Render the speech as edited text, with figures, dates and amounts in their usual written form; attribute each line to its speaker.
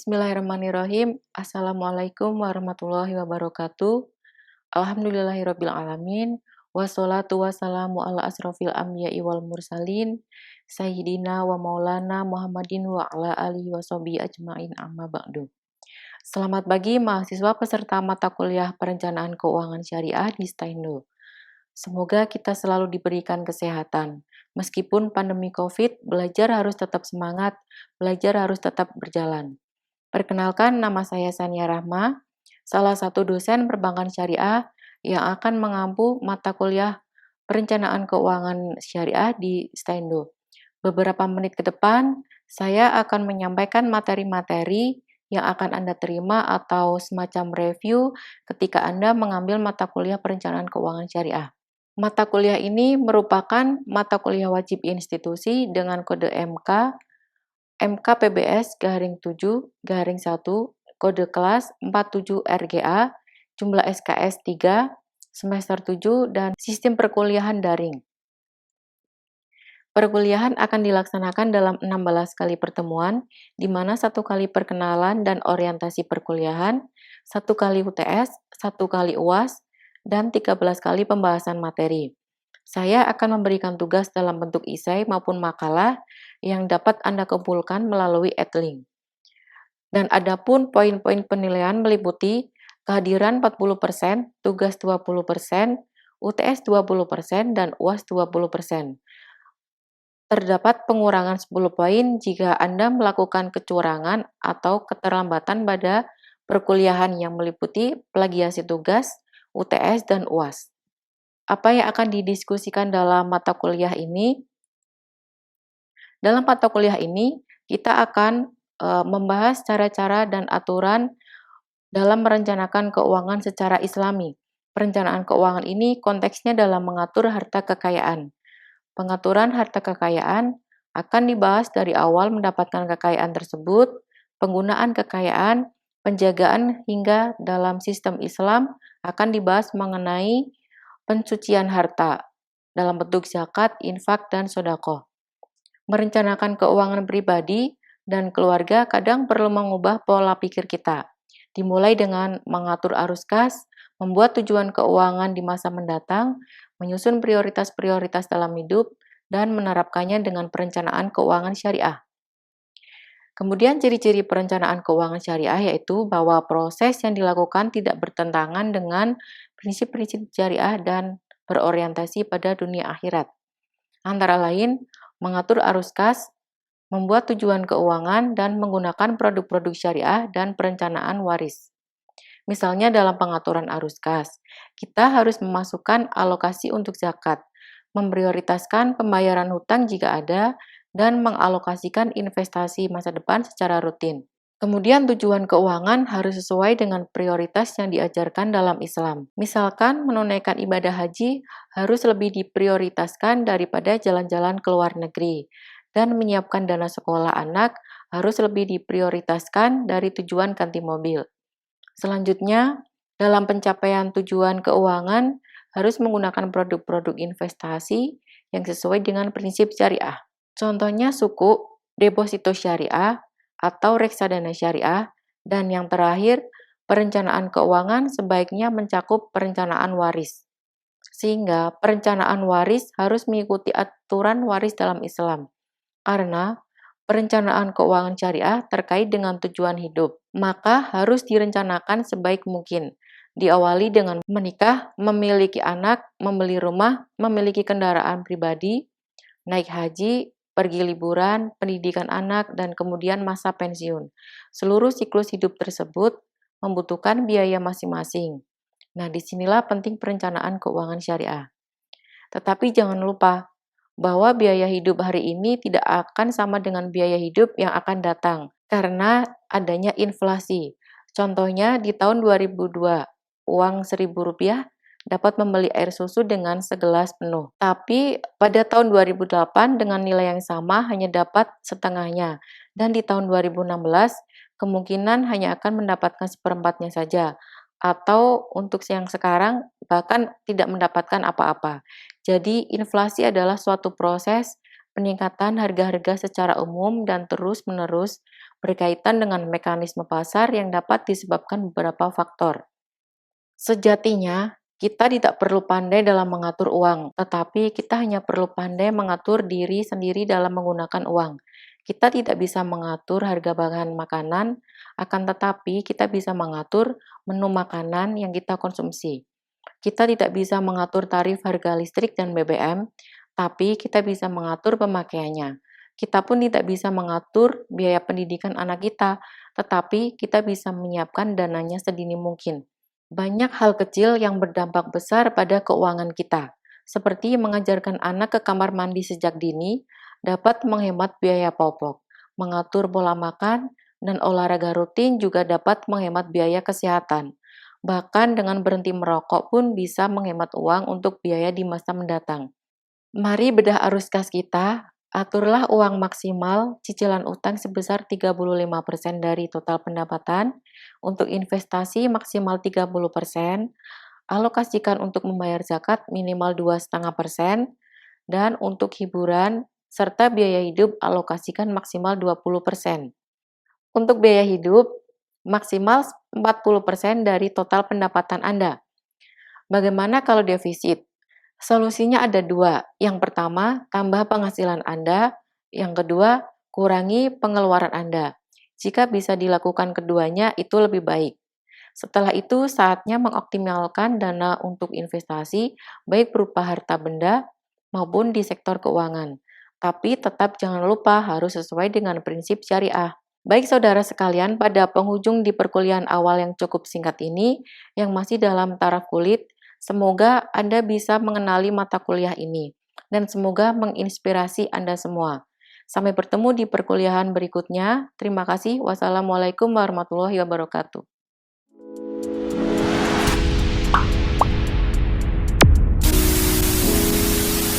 Speaker 1: Bismillahirrahmanirrahim. Assalamualaikum warahmatullahi wabarakatuh. Alhamdulillahirabbil alamin. Wassalatu wassalamu ala asrofil anbiya'i wal mursalin. Sayyidina wa maulana Muhammadin wa ala alihi washabihi ajmain amma ba'du. Selamat pagi mahasiswa peserta mata kuliah Perencanaan Keuangan Syariah di Staindo. Semoga kita selalu diberikan kesehatan. Meskipun pandemi COVID, belajar harus tetap semangat, belajar harus tetap berjalan. Perkenalkan, nama saya Sania Rahma, salah satu dosen perbankan syariah yang akan mengampu mata kuliah Perencanaan Keuangan Syariah di Staindo. Beberapa menit ke depan, saya akan menyampaikan materi-materi yang akan Anda terima atau semacam review ketika Anda mengambil mata kuliah Perencanaan Keuangan Syariah. Mata kuliah ini merupakan mata kuliah wajib institusi dengan kode MK MKPBS-7-1, kode kelas 47 RGA, jumlah SKS 3, semester 7, dan sistem perkuliahan daring. Perkuliahan akan dilaksanakan dalam 16 kali pertemuan, di mana 1 kali perkenalan dan orientasi perkuliahan, 1 kali UTS, 1 kali UAS, dan 13 kali pembahasan materi. Saya akan memberikan tugas dalam bentuk esai maupun makalah yang dapat Anda kumpulkan melalui Edlink. Dan adapun poin-poin penilaian meliputi kehadiran 40%, tugas 20%, UTS 20%, dan UAS 20%. Terdapat pengurangan 10 poin jika Anda melakukan kecurangan atau keterlambatan pada perkuliahan yang meliputi plagiasi tugas, UTS, dan UAS. Apa yang akan didiskusikan dalam mata kuliah ini? Dalam mata kuliah ini, kita akan membahas cara-cara dan aturan dalam merencanakan keuangan secara islami. Perencanaan keuangan ini konteksnya dalam mengatur harta kekayaan. Pengaturan harta kekayaan akan dibahas dari awal mendapatkan kekayaan tersebut, penggunaan kekayaan, penjagaan hingga dalam sistem Islam akan dibahas mengenai pensucian harta dalam bentuk zakat, infak, dan sedekah. Merencanakan keuangan pribadi dan keluarga kadang perlu mengubah pola pikir kita. Dimulai dengan mengatur arus kas, membuat tujuan keuangan di masa mendatang, menyusun prioritas-prioritas dalam hidup, dan menerapkannya dengan perencanaan keuangan syariah. Kemudian ciri-ciri perencanaan keuangan syariah yaitu bahwa proses yang dilakukan tidak bertentangan dengan prinsip-prinsip syariah dan berorientasi pada dunia akhirat. Antara lain, mengatur arus kas, membuat tujuan keuangan, dan menggunakan produk-produk syariah dan perencanaan waris. Misalnya dalam pengaturan arus kas, kita harus memasukkan alokasi untuk zakat, memprioritaskan pembayaran hutang jika ada, dan mengalokasikan investasi masa depan secara rutin. Kemudian tujuan keuangan harus sesuai dengan prioritas yang diajarkan dalam Islam. Misalkan menunaikan ibadah haji harus lebih diprioritaskan daripada jalan-jalan ke luar negeri, dan menyiapkan dana sekolah anak harus lebih diprioritaskan dari tujuan ganti mobil. Selanjutnya, dalam pencapaian tujuan keuangan harus menggunakan produk-produk investasi yang sesuai dengan prinsip syariah. Contohnya suku, deposito syariah, atau reksadana syariah, dan yang terakhir, perencanaan keuangan sebaiknya mencakup perencanaan waris. Sehingga perencanaan waris harus mengikuti aturan waris dalam Islam. Karena perencanaan keuangan syariah terkait dengan tujuan hidup, maka harus direncanakan sebaik mungkin. Diawali dengan menikah, memiliki anak, membeli rumah, memiliki kendaraan pribadi, naik haji, pergi liburan, pendidikan anak, dan kemudian masa pensiun. Seluruh siklus hidup tersebut membutuhkan biaya masing-masing. Nah, disinilah penting perencanaan keuangan syariah. Tetapi jangan lupa bahwa biaya hidup hari ini tidak akan sama dengan biaya hidup yang akan datang karena adanya inflasi. Contohnya di tahun 2002, uang Rp1.000 dapat membeli air susu dengan segelas penuh. Tapi pada tahun 2008 dengan nilai yang sama hanya dapat setengahnya. Dan di tahun 2016 kemungkinan hanya akan mendapatkan seperempatnya saja. Atau untuk yang sekarang bahkan tidak mendapatkan apa-apa. Jadi inflasi adalah suatu proses peningkatan harga-harga secara umum dan terus-menerus berkaitan dengan mekanisme pasar yang dapat disebabkan beberapa faktor. Sejatinya, kita tidak perlu pandai dalam mengatur uang, tetapi kita hanya perlu pandai mengatur diri sendiri dalam menggunakan uang. Kita tidak bisa mengatur harga bahan makanan, akan tetapi kita bisa mengatur menu makanan yang kita konsumsi. Kita tidak bisa mengatur tarif harga listrik dan BBM, tapi kita bisa mengatur pemakaiannya. Kita pun tidak bisa mengatur biaya pendidikan anak kita, tetapi kita bisa menyiapkan dananya sedini mungkin. Banyak hal kecil yang berdampak besar pada keuangan kita, seperti mengajarkan anak ke kamar mandi sejak dini, dapat menghemat biaya popok, mengatur pola makan, dan olahraga rutin juga dapat menghemat biaya kesehatan. Bahkan dengan berhenti merokok pun bisa menghemat uang untuk biaya di masa mendatang. Mari bedah arus kas kita, aturlah uang maksimal cicilan utang sebesar 35% dari total pendapatan, untuk investasi maksimal 30%, alokasikan untuk membayar zakat minimal 2,5%, dan untuk hiburan serta biaya hidup alokasikan maksimal 20%. Untuk biaya hidup, maksimal 40% dari total pendapatan Anda. Bagaimana kalau defisit? Solusinya ada dua. Yang pertama, tambah penghasilan Anda. Yang kedua, kurangi pengeluaran Anda. Jika bisa dilakukan keduanya, itu lebih baik. Setelah itu, saatnya mengoptimalkan dana untuk investasi, baik berupa harta benda maupun di sektor keuangan. Tapi tetap jangan lupa harus sesuai dengan prinsip syariah. Baik saudara sekalian, pada penghujung di perkuliahan awal yang cukup singkat ini, yang masih dalam taraf kulit, semoga Anda bisa mengenali mata kuliah ini, dan semoga menginspirasi Anda semua. Sampai bertemu di perkuliahan berikutnya. Terima kasih. Wassalamualaikum warahmatullahi wabarakatuh.